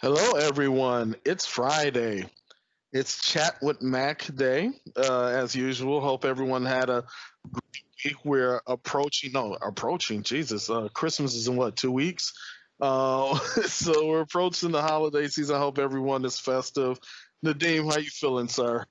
Hello, everyone. It's Friday. It's Chat with Mac Day. As usual, hope everyone had a week. We're approaching, no, approaching, Jesus. Christmas is in what, 2 weeks? So we're approaching the holiday season. I hope everyone is festive. Nadeem, how you feeling, sir?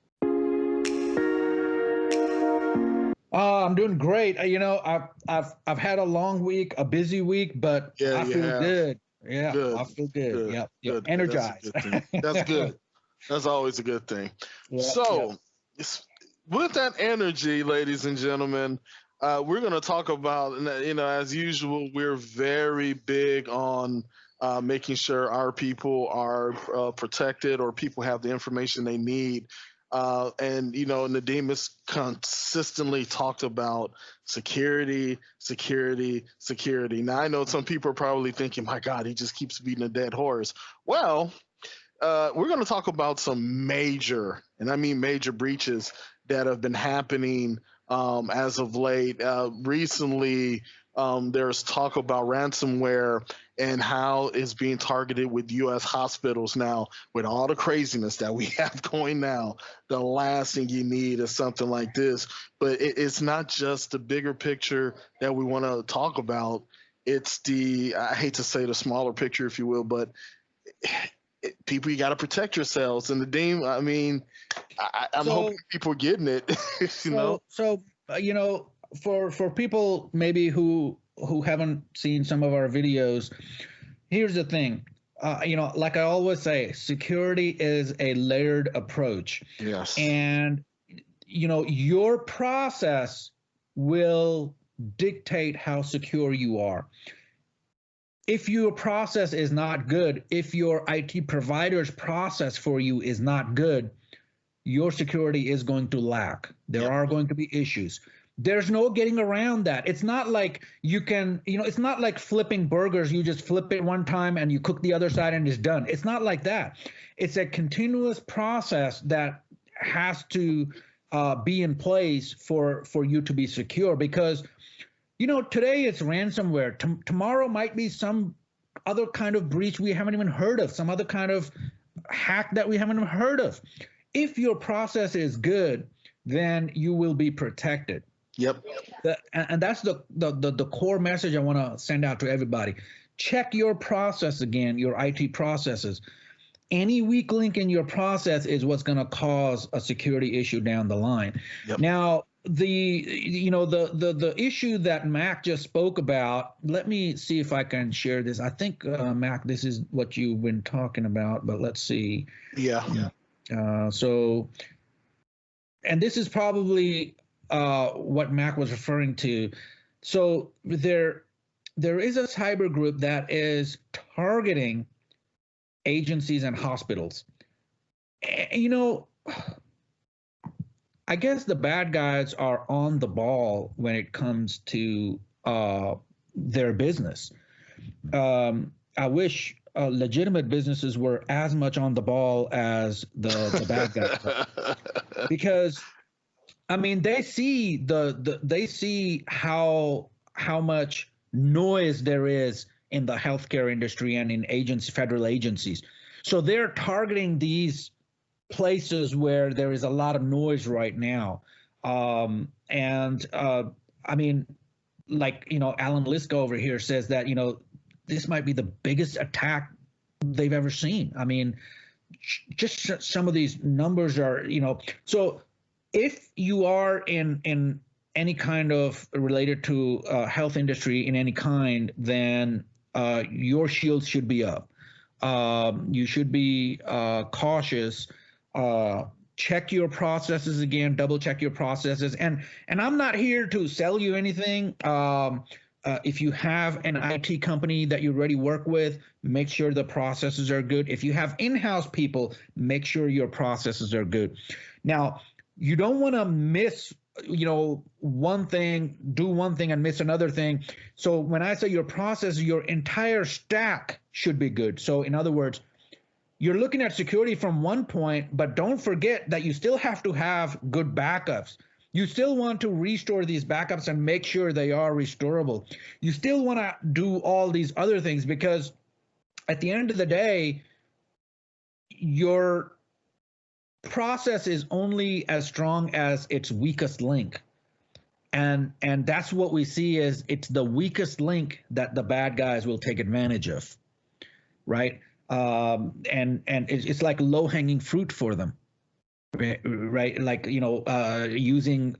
I'm doing great. I've had a long week, a busy week, but Yeah, I you feel have. good. Yeah, Good, I feel good. good, Yep. good, good. That's a Energized. good thing. That's good. That's always a good thing. Yep. So, s- with that energy, ladies and gentlemen, we're going to talk about, as usual, we're very big on making sure our people are protected or people have the information they need. Nadeem has consistently talked about security, security, security. Now, I know some people are probably thinking, my God, he just keeps beating a dead horse. Well, we're going to talk about some major, and I mean major breaches that have been happening as of late. Recently, there's talk about ransomware and how it's being targeted with U.S. hospitals now. With all the craziness that we have going now, the last thing you need is something like this. But it's not just the bigger picture that we want to talk about. It's I hate to say the smaller picture, if you will, but people, you got to protect yourselves. And the Dean, I mean, I'm hoping So, people are getting it. you know. so, so, for people maybe who haven't seen some of our videos, here's the thing. Like I always say, security is a layered approach, Yes. and your process will dictate how secure you are. If your process is not good, if your IT provider's process for you is not good, your security is going to lack. There Yep. are going to be issues. There's no getting around that. It's not like you can, it's not like flipping burgers. You just flip it one time and you cook the other side and it's done. It's not like that. It's a continuous process that has to be in place for you to be secure because today it's ransomware. Tomorrow might be some other kind of breach we haven't even heard of, some other kind of hack that we haven't even heard of. If your process is good, then you will be protected. Yep. And that's the core message I want to send out to everybody. Check your process again, your IT processes. Any weak link in your process is what's going to cause a security issue down the line. Yep. Now, the issue that Mac just spoke about, let me see if I can share this. I think Mac, this is what you've been talking about, but let's see. Yeah. So, and this is probably what Mac was referring to. So there is a cyber group that is targeting agencies and hospitals. You know, I guess the bad guys are on the ball when it comes to their business. I wish legitimate businesses were as much on the ball as the bad guys, because I mean they see how much noise there is in the healthcare industry and in federal agencies. So they're targeting these places where there is a lot of noise right now. And I mean, like, Alan Liska over here says that, this might be the biggest attack they've ever seen. I mean, just some of these numbers are, so if you are in any kind of related to health industry in any kind, then your shields should be up. You should be cautious. Check your processes again, double check your processes. And I'm not here to sell you anything. If you have an IT company that you already work with, make sure the processes are good. If you have in-house people, make sure your processes are good. Now, you don't want to miss one thing, do one thing and miss another thing. So when I say your process, your entire stack should be good. So in other words, you're looking at security from one point, but don't forget that you still have to have good backups. You still want to restore these backups and make sure they are restorable. You still want to do all these other things because at the end of the day, your process is only as strong as its weakest link. And that's what we see is it's the weakest link that the bad guys will take advantage of, right? And it's like low hanging fruit for them, right? Like using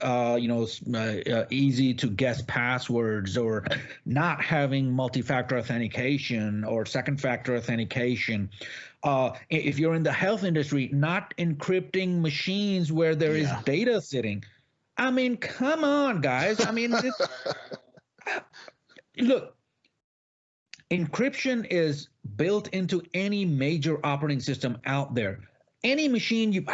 easy to guess passwords, or not having multi-factor authentication or second factor authentication. If you're in the health industry, not encrypting machines where there is data sitting. I mean, come on, guys. I mean, look, encryption is built into any major operating system out there. Any machine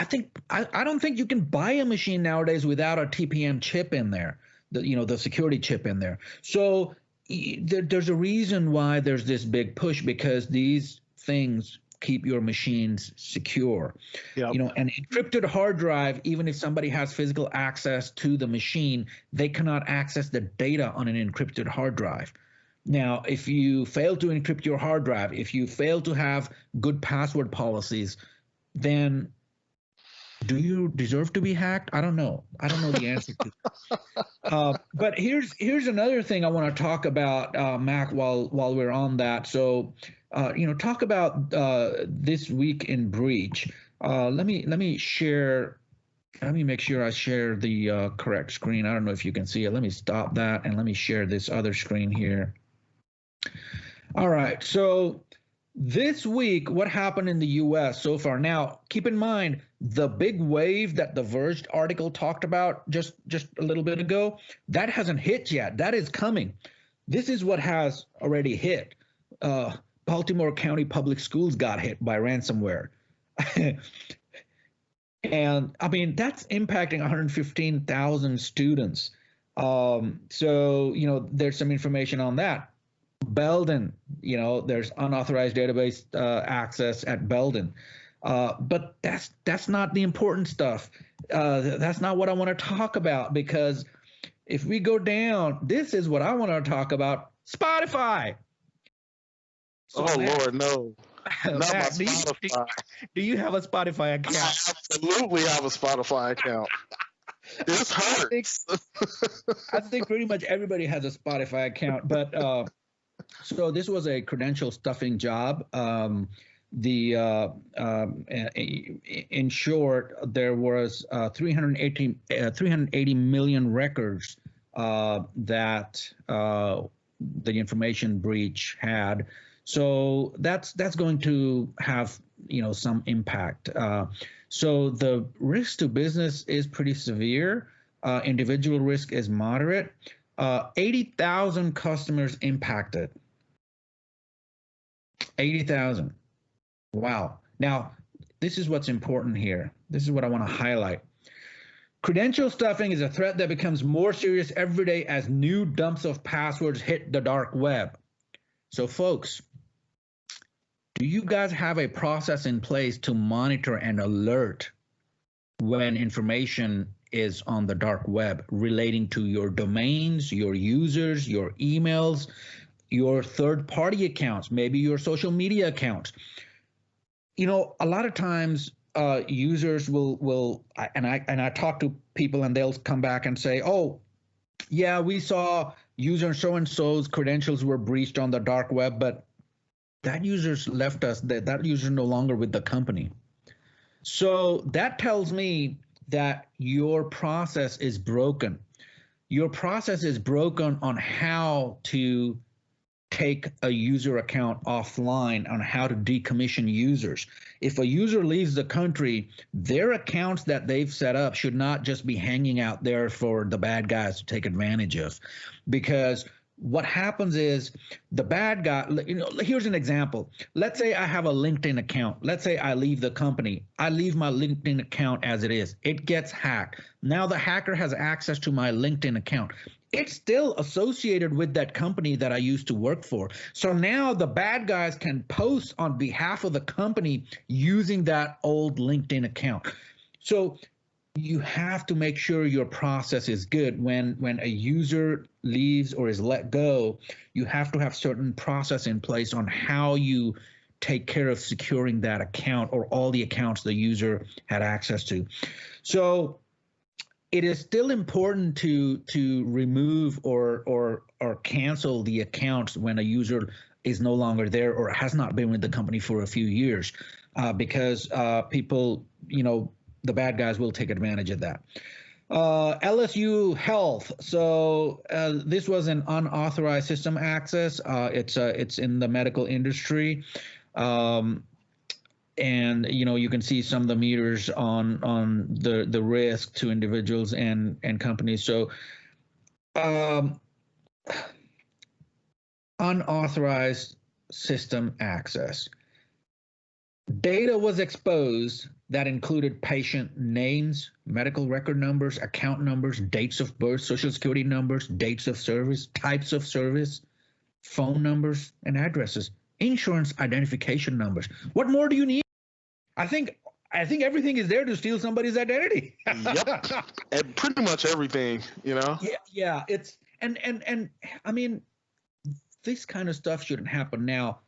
I don't think you can buy a machine nowadays without a TPM chip in there, the security chip in there. So there's a reason why there's this big push, because these things keep your machines secure. Yep. An encrypted hard drive, even if somebody has physical access to the machine, they cannot access the data on an encrypted hard drive. Now, if you fail to encrypt your hard drive, if you fail to have good password policies, then do you deserve to be hacked? I don't know. I don't know the answer to. But here's another thing I want to talk about, Mac, while we're on that. So, talk about this week in breach. Let me share. Let me make sure I share the correct screen. I don't know if you can see it. Let me stop that and let me share this other screen here. All right. So this week, what happened in the U.S. so far? Now, keep in mind, the big wave that the Verge article talked about just a little bit ago, that hasn't hit yet. That is coming. This is what has already hit. Baltimore County Public Schools got hit by ransomware. And, I mean, that's impacting 115,000 students. So, there's some information on that. Belden, there's unauthorized database access at Belden. But that's not the important stuff. That's not what I want to talk about, because if we go down, this is what I want to talk about: Spotify. So, Lord, no. Not Matt, my Spotify. Do you have a Spotify account? I absolutely have a Spotify account. This hurts. I think pretty much everybody has a Spotify account, but so this was a credential stuffing job. In short, there was 380 million records that the information breach had. So that's going to have some impact. So the risk to business is pretty severe. Individual risk is moderate. 80,000 customers impacted. 80,000. Wow. Now, this is what's important here. This is what I want to highlight. Credential stuffing is a threat that becomes more serious every day as new dumps of passwords hit the dark web. So, folks, do you guys have a process in place to monitor and alert when information is on the dark web relating to your domains, your users, your emails, your third-party accounts, maybe your social media accounts? A lot of times users will and I talk to people and they'll come back and say, oh, yeah, we saw user so-and-so's credentials were breached on the dark web, but that user's left us, that user's no longer with the company. So that tells me that your process is broken. Your process is broken on how to take a user account offline, on how to decommission users. If a user leaves the country, their accounts that they've set up should not just be hanging out there for the bad guys to take advantage of. Because what happens is the bad guy, here's an example. Let's say I have a LinkedIn account. Let's say I leave the company. I leave my LinkedIn account as it is. It gets hacked. Now the hacker has access to my LinkedIn account. It's still associated with that company that I used to work for. So now the bad guys can post on behalf of the company using that old LinkedIn account. So you have to make sure your process is good. When a user leaves or is let go, you have to have certain process in place on how you take care of securing that account or all the accounts the user had access to. So it is still important to remove or cancel the accounts when a user is no longer there or has not been with the company for a few years, because people, the bad guys will take advantage of that. LSU Health. So this was an unauthorized system access. It's in the medical industry. And you can see some of the meters on the risk to individuals and companies. So unauthorized system access. Data was exposed that included patient names, medical record numbers, account numbers, dates of birth, social security numbers, dates of service, types of service, phone numbers, and addresses, insurance identification numbers. What more do you need? I think everything is there to steal somebody's identity. Yep. And pretty much everything, Yeah. It's and I mean, this kind of stuff shouldn't happen now.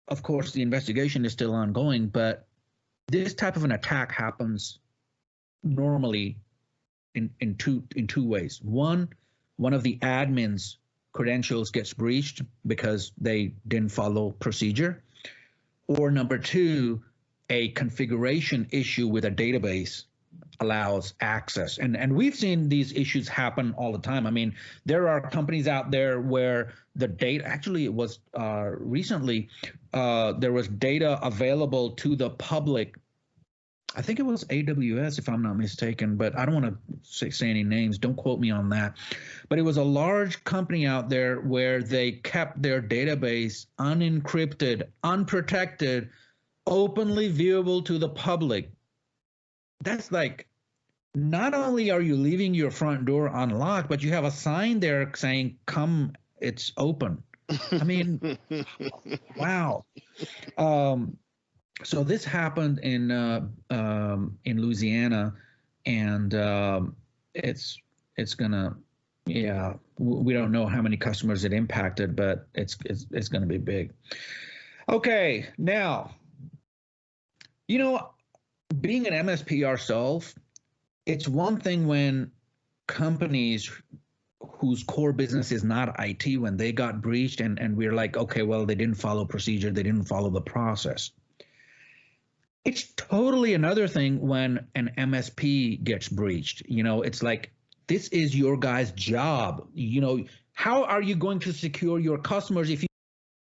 Of course, the investigation is still ongoing, but this type of an attack happens normally in two ways. One of the admin's credentials gets breached because they didn't follow procedure, or number two, a configuration issue with a database allows access. And we've seen these issues happen all the time. I mean, there are companies out there where the data, actually it was recently, there was data available to the public. I think it was AWS, if I'm not mistaken, but I don't want to say any names. Don't quote me on that. But it was a large company out there where they kept their database unencrypted, unprotected, openly viewable to the public. That's like, not only are you leaving your front door unlocked, but you have a sign there saying, come, it's open. I mean, wow. So this happened in Louisiana, and it's gonna, we don't know how many customers it impacted, but it's gonna be big. Okay, now, being an MSP ourselves, it's one thing when companies whose core business is not IT, when they got breached and we're like, okay, well, they didn't follow procedure, they didn't follow the process. It's totally another thing when an MSP gets breached. It's like, this is your guy's job. How are you going to secure your customers if you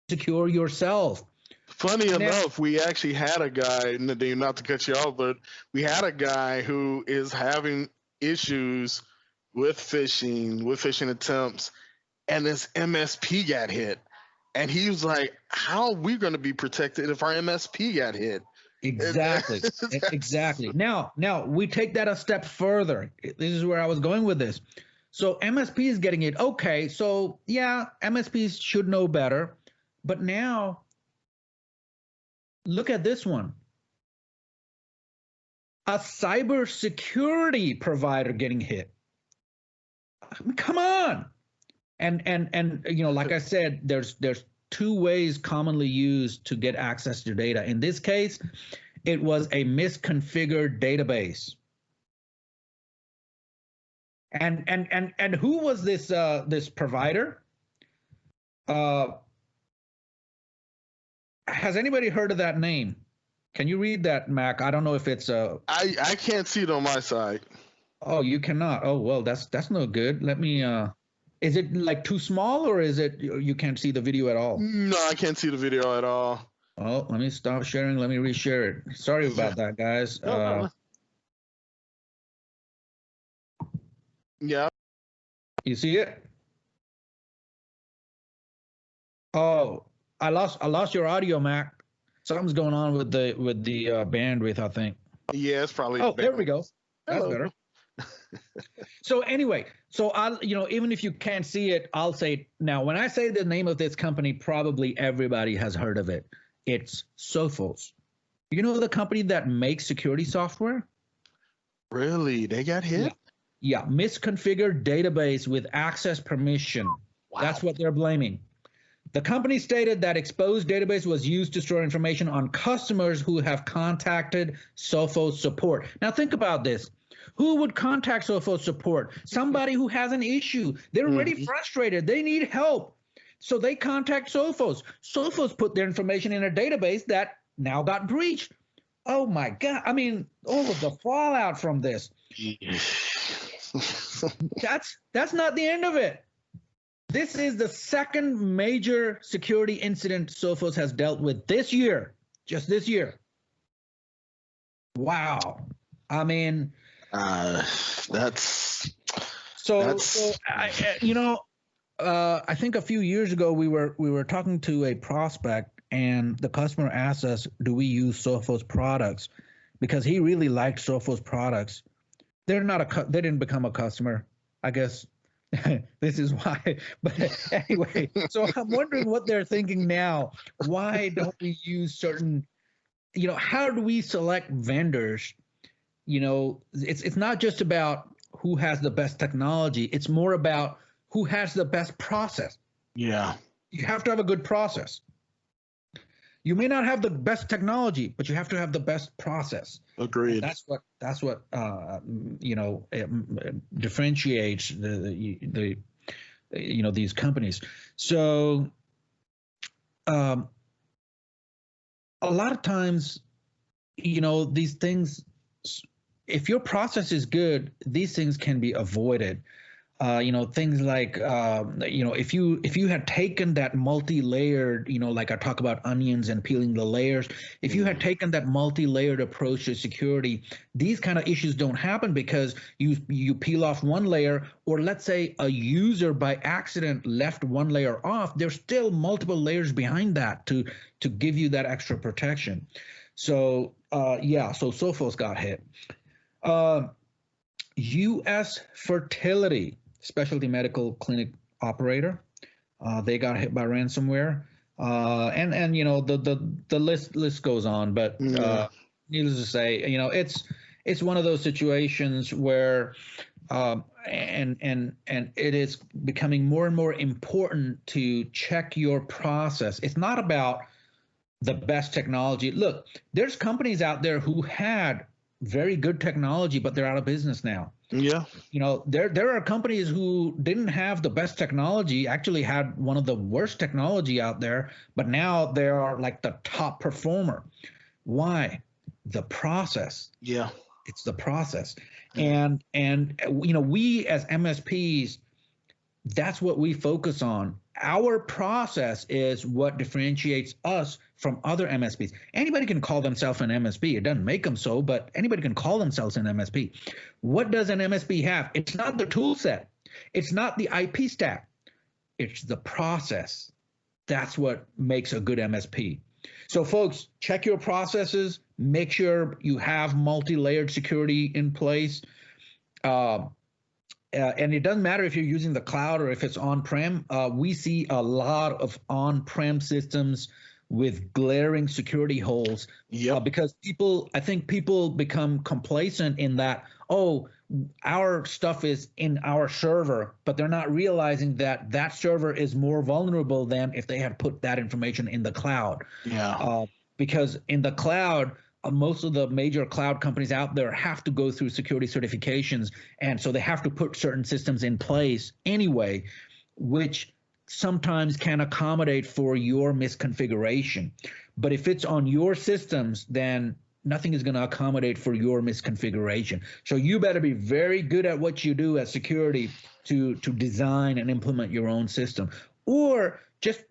secure yourself? Funny enough, we actually had a guy, not to cut you off, but we had a guy who is having issues with phishing attempts, and his MSP got hit. And he was like, how are we going to be protected if our MSP got hit? Exactly. Exactly. Now we take that a step further. This is where I was going with this. So MSP is getting it. Okay, so yeah, MSPs should know better. But now, look at this one. A cybersecurity provider getting hit. I mean, come on. And like I said, there's two ways commonly used to get access to data. In this case, it was a misconfigured database. And who was this provider? Has anybody heard of that name? Can you read that, Mac? I don't know if it's I can't see it on my side. Oh, you cannot. Oh, well, that's no good. Let me is it like too small, or is it you can't see the video at all? No, I can't see the video at all. Oh, let me stop sharing. Let me reshare it. Sorry about that, guys. Yeah. You see it? Oh, I lost your audio, Mac. Something's going on with the bandwidth, I think. Yeah, it's probably. Oh, there we go. That's better. So anyway, I'll, even if you can't see it, I'll say now, when I say the name of this company, probably everybody has heard of it. It's Sophos. The company that makes security software? Really? They got hit? Yeah. Misconfigured database with access permission. Wow. That's what they're blaming. The company stated that exposed database was used to store information on customers who have contacted Sophos support. Now think about this. Who would contact Sophos support? Somebody who has an issue. They're already frustrated. They need help. So they contact Sophos. Sophos put their information in a database that now got breached. Oh my God. I mean, all of the fallout from this. That's not the end of it. This is the second major security incident Sophos has dealt with this year, just this year. Wow. I mean, that's I think a few years ago we were talking to a prospect, and the customer asked us, "Do we use Sophos products?" Because he really liked Sophos products. They didn't become a customer, I guess. This is why. But anyway, so I'm wondering what they're thinking now. Why don't we use certain? How do we select vendors? It's not just about who has the best technology. It's more about who has the best process. Yeah. You have to have a good process. You may not have the best technology, but you have to have the best process. Agreed. And that's what differentiates these companies. So a lot of times, these things, if your process is good, these things can be avoided. Things like, if you had taken that multi-layered, like I talk about onions and peeling the layers, if you had taken that multi-layered approach to security, these kind of issues don't happen because you peel off one layer, or let's say a user by accident left one layer off, there's still multiple layers behind that to give you that extra protection. So so Sophos got hit. U.S. Fertility Specialty Medical Clinic operator, they got hit by ransomware, and the list goes on. But needless to say, it's one of those situations where and it is becoming more and more important to check your process. It's not about the best technology. Look, there's companies out there who had very good technology, but they're out of business now. Yeah. There are companies who didn't have the best technology, actually had one of the worst technology out there, but now they are like the top performer. Why? The process. Yeah. It's the process. And we as MSPs, that's what we focus on. Our process is what differentiates us from other MSPs. Anybody can call themselves an MSP. It doesn't make them so, but anybody can call themselves an MSP. What does an MSP have? It's not the tool set. It's not the IP stack. It's the process. That's what makes a good MSP. So folks, check your processes. Make sure you have multi-layered security in place. And it doesn't matter if you're using the cloud or if it's on-prem. We see a lot of on-prem systems with glaring security holes. Yep. Because I think people become complacent in that, our stuff is in our server, but they're not realizing that that server is more vulnerable than if they had put that information in the cloud. Yeah. Because in the cloud, most of the major cloud companies out there have to go through security certifications, and so they have to put certain systems in place anyway, which sometimes can accommodate for your misconfiguration. But if it's on your systems, then nothing is going to accommodate for your misconfiguration. So you better be very good at what you do as security to design and implement your own system, or just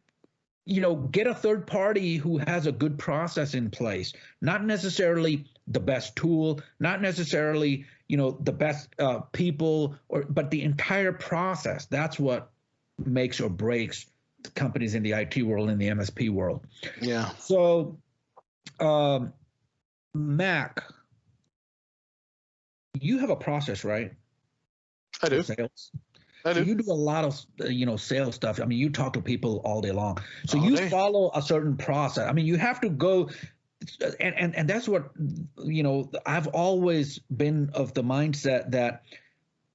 get a third party who has a good process in place, not necessarily the best tool, not necessarily, the best people, but the entire process. That's what makes or breaks the companies in the IT world, in the MSP world. Yeah. So, Mac, you have a process, right? I do. Sales. I do. So you do a lot of, sales stuff. I mean, you talk to people all day long. So All you day. follow a certain process. I mean, you have to go, and that's what, I've always been of the mindset that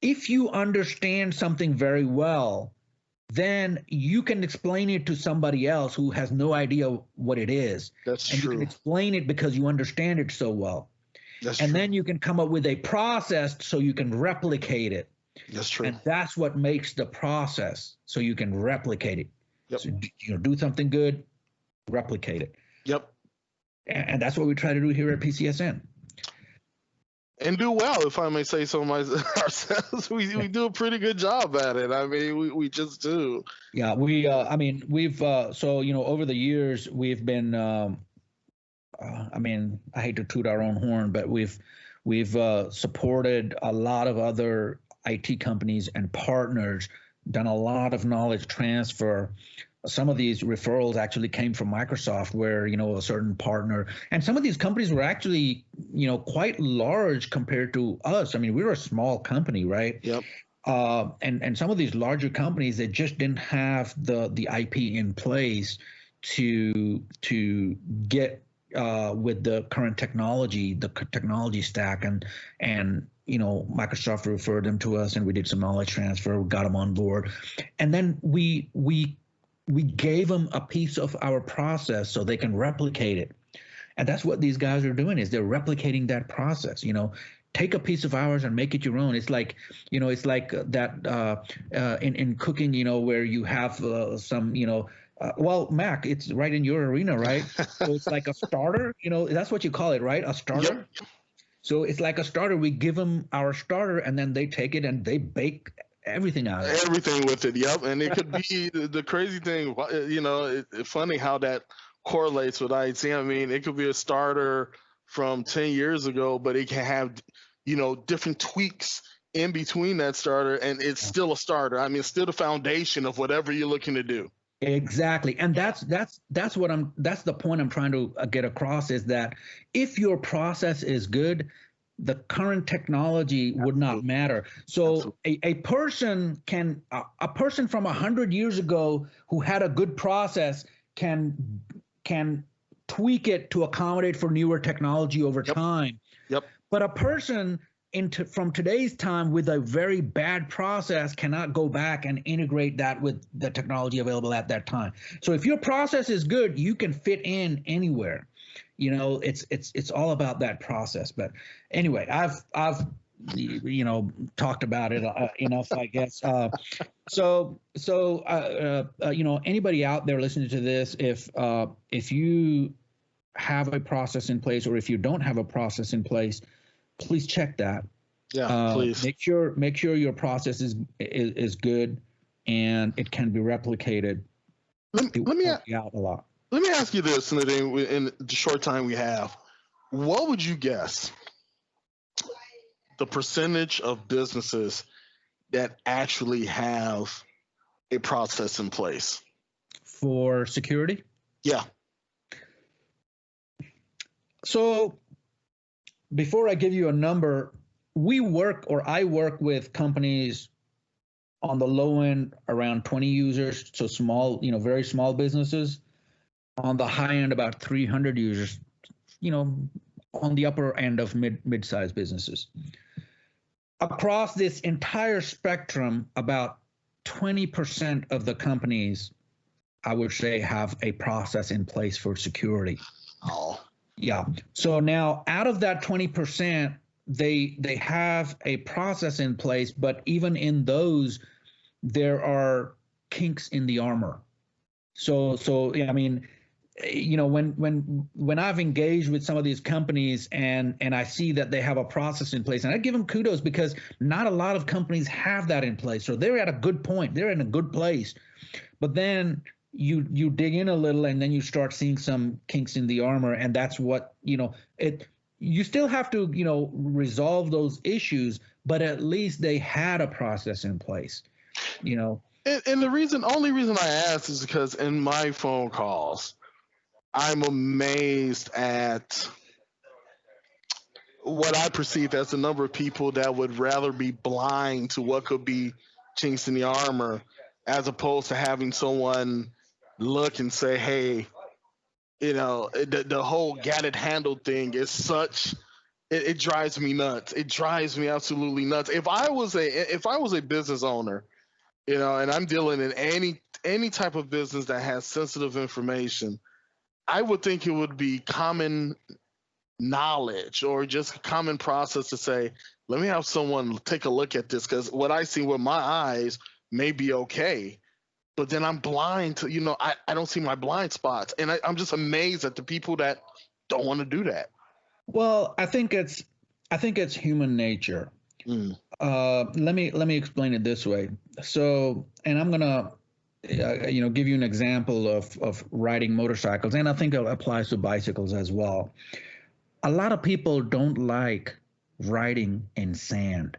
if you understand something very well, then you can explain it to somebody else who has no idea what it is. That's And you can true. explain it because you understand it so well. That's And true. then you can come up with a process so you can replicate it. That's true. And that's what makes the process so you can replicate it. Yep. So, do something good, replicate it. Yep. And that's what we try to do here at PCSN. And do well, if I may say so ourselves. We do a pretty good job at it. I mean, we just do. Yeah, we've over the years we've been I hate to toot our own horn, but we've supported a lot of other IT companies and partners, done a lot of knowledge transfer. Some of these referrals actually came from Microsoft, where a certain partner, and some of these companies were actually quite large compared to us. I mean, we were a small company, right? Yep. And some of these larger companies, they just didn't have the IP in place to get with the current technology, the technology stack, and Microsoft referred them to us, and we did some knowledge transfer. We got them on board, and then we gave them a piece of our process so they can replicate it. And that's what these guys are doing, is they're replicating that process. Take a piece of ours and make it your own. It's like that in cooking, where you have some, well, Mac, it's right in your arena, right? So it's like a starter, that's what you call it, right? A starter. Yep. So it's like a starter. We give them our starter, and then they take it and they bake everything out of it. Everything with it. Yep. And it could be the crazy thing, it's funny how that correlates with IT. I mean, it could be a starter from 10 years ago, but it can have, different tweaks in between that starter, and it's still a starter. I mean, it's still the foundation of whatever you're looking to do. Exactly. And that's the point I'm trying to get across, is that if your process is good, the current technology would not matter. So a person from 100 years ago who had a good process can tweak it to accommodate for newer technology over time. Yep. But a person from today's time with a very bad process cannot go back and integrate that with the technology available at that time. So if your process is good, you can fit in anywhere. It's all about that process. But anyway, I've talked about it enough, I guess. So anybody out there listening to this, if you have a process in place, or if you don't have a process in place, please check that. Yeah, please. Make sure your process is good and it can be replicated. Let me out a lot. Let me ask you this, Nadine, in the short time we have. What would you guess the percentage of businesses that actually have a process in place for security? Yeah. So before I give you a number, I work with companies on the low end around 20 users, so small, very small businesses. On the high end, about 300 users, on the upper end of mid-sized businesses. Across this entire spectrum, about 20% of the companies, I would say, have a process in place for security. Oh. Yeah. So now, out of that 20%, they have a process in place, but even in those, there are kinks in the armor. So I mean, when I've engaged with some of these companies and I see that they have a process in place, and I give them kudos, because not a lot of companies have that in place. So they're at a good point. They're in a good place. But then you dig in a little, and then you start seeing some kinks in the armor, and that's what, you still have to, resolve those issues, but at least they had a process in place, And the only reason I asked is because in my phone calls, I'm amazed at what I perceive as the number of people that would rather be blind to what could be chinks in the armor, as opposed to having someone look and say, hey, the whole get it handled thing is such, it drives me nuts. It drives me absolutely nuts. If I was a business owner And I'm dealing in any type of business that has sensitive information. I would think it would be common knowledge or just a common process to say, let me have someone take a look at this, because what I see with my eyes may be okay, but then I'm blind to, I don't see my blind spots. And I'm just amazed at the people that don't want to do that. Well, I think it's human nature. Mm. Let me explain it this way. So, and I'm gonna give you an example of riding motorcycles, and I think it applies to bicycles as well. A lot of people don't like riding in sand.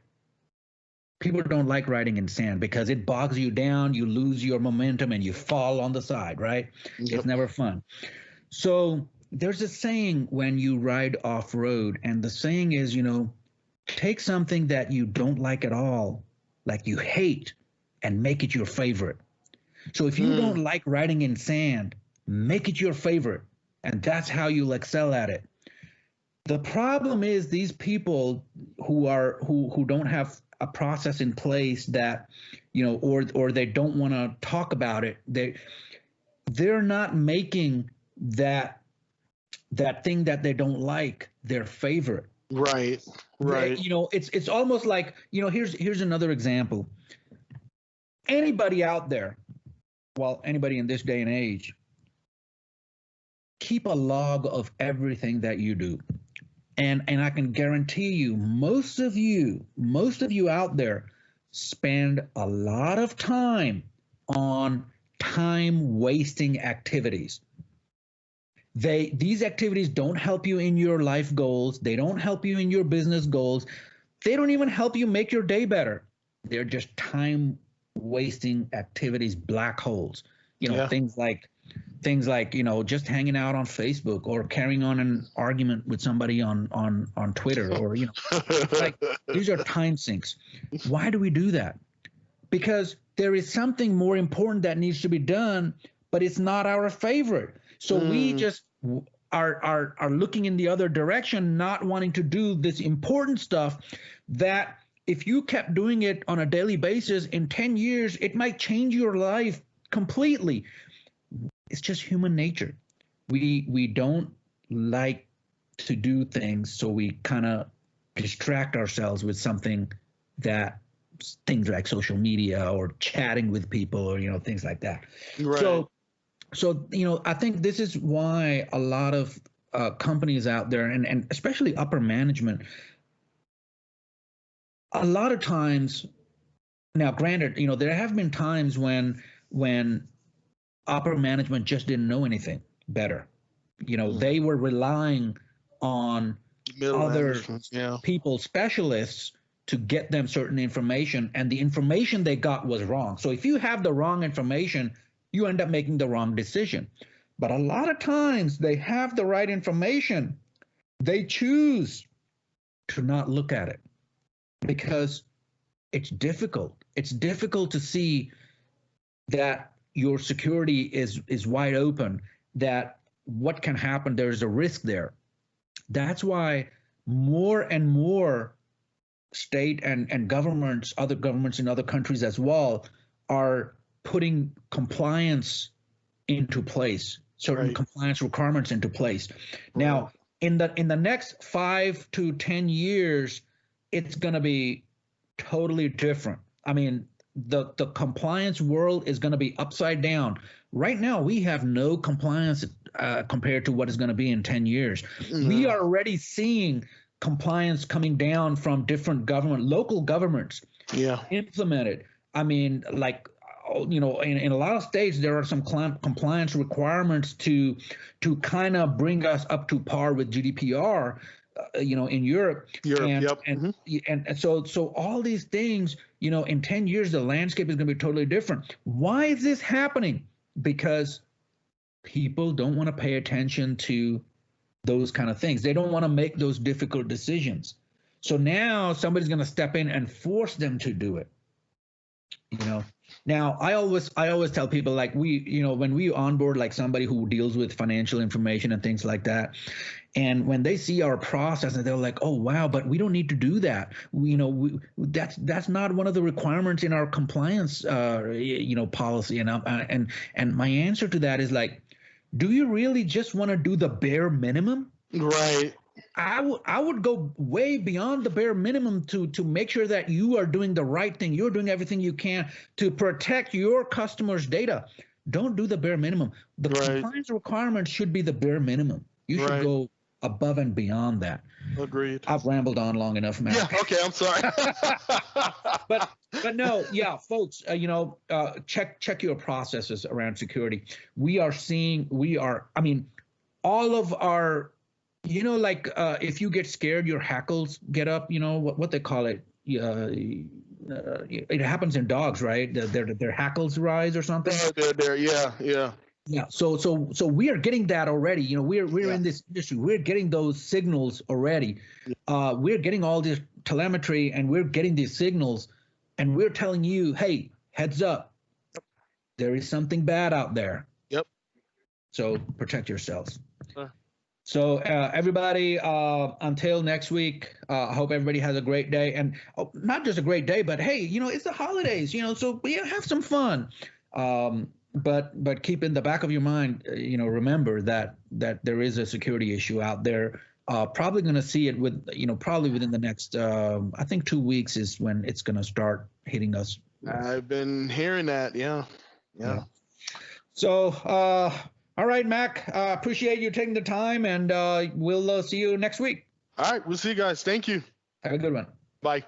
People don't like riding in sand because it bogs you down, you lose your momentum, and you fall on the side, right? Yep. It's never fun. So there's a saying when you ride off road, and the saying is, take something that you don't like at all, like you hate, and make it your favorite. So if you don't like riding in sand, make it your favorite, and that's how you'll excel at it. The problem is these people who don't have a process in place that, or they don't want to talk about it. They're not making that thing that they don't like their favorite. Right. It's almost like, here's another example. Anybody out there, well, anybody in this day and age, keep a log of everything that you do. And I can guarantee you, most of you out there spend a lot of time on time wasting activities. These activities don't help you in your life goals. They don't help you in your business goals. They don't even help you make your day better. They're just time wasting activities, black holes. Things like just hanging out on Facebook or carrying on an argument with somebody on Twitter, or like, these are time sinks. Why do we do that? Because there is something more important that needs to be done, but it's not our favorite. So we just are looking in the other direction, not wanting to do this important stuff that if you kept doing it on a daily basis, in 10 years, it might change your life completely. It's just human nature. We don't like to do things, so we kind of distract ourselves with things like social media or chatting with people, or things like that. Right. So I think this is why a lot of companies out there, and especially upper management, a lot of times. Now, granted, there have been times when upper management just didn't know anything better. They were relying on other people, specialists, to get them certain information, and the information they got was wrong. So if you have the wrong information, you end up making the wrong decision. But a lot of times they have the right information. They choose to not look at it because it's difficult. It's difficult to see that your security is wide open, that what can happen, there's a risk there. That's why more and more state and governments, other governments in other countries as well, are putting compliance into place, certain compliance requirements into place. Now, in the next 5 to 10 years, it's going to be totally different. I mean, the compliance world is going to be upside down. Right now, we have no compliance compared to what is going to be in 10 years. We are already seeing compliance coming down from different local governments implemented. I mean, like, in a lot of states, there are some compliance requirements to kind of bring us up to par with GDPR, in Europe. And so all these things, in 10 years, the landscape is going to be totally different. Why is this happening? Because people don't want to pay attention to those kind of things. They don't want to make those difficult decisions. So now somebody's going to step in and force them to do it. Now I always tell people, like, when we onboard like somebody who deals with financial information and things like that, And when they see our process, and they're like, "Oh wow, but we don't need to do that. That's not one of the requirements in our compliance, policy." And my answer to that is like, do you really just want to do the bare minimum? Right. I would go way beyond the bare minimum to make sure that you are doing the right thing. You're doing everything you can to protect your customers' data. Don't do the bare minimum. The Right. compliance requirements should be the bare minimum. You should Right. go above and beyond that. Agreed. I've rambled on long enough, Matt. Yeah. Okay. I'm sorry. but no, yeah, folks, check your processes around security. I mean, all of our, if you get scared, your hackles get up. You know what they call it. It happens in dogs, right? Their hackles rise or something. Yeah. Yeah. So we are getting that already. We're in this industry. We're getting those signals already. We're getting all this telemetry, and we're getting these signals, and we're telling you, hey, heads up, there is something bad out there. Yep. So protect yourselves. So everybody, until next week, I hope everybody has a great day, and not just a great day, but hey, it's the holidays, so have some fun. But keep in the back of your mind, remember that there is a security issue out there. Probably going to see it probably within the next, I think 2 weeks is when it's going to start hitting us. I've been hearing that. Yeah. So, all right, Mac, appreciate you taking the time, and we'll see you next week. All right. We'll see you guys. Thank you. Have a good one. Bye.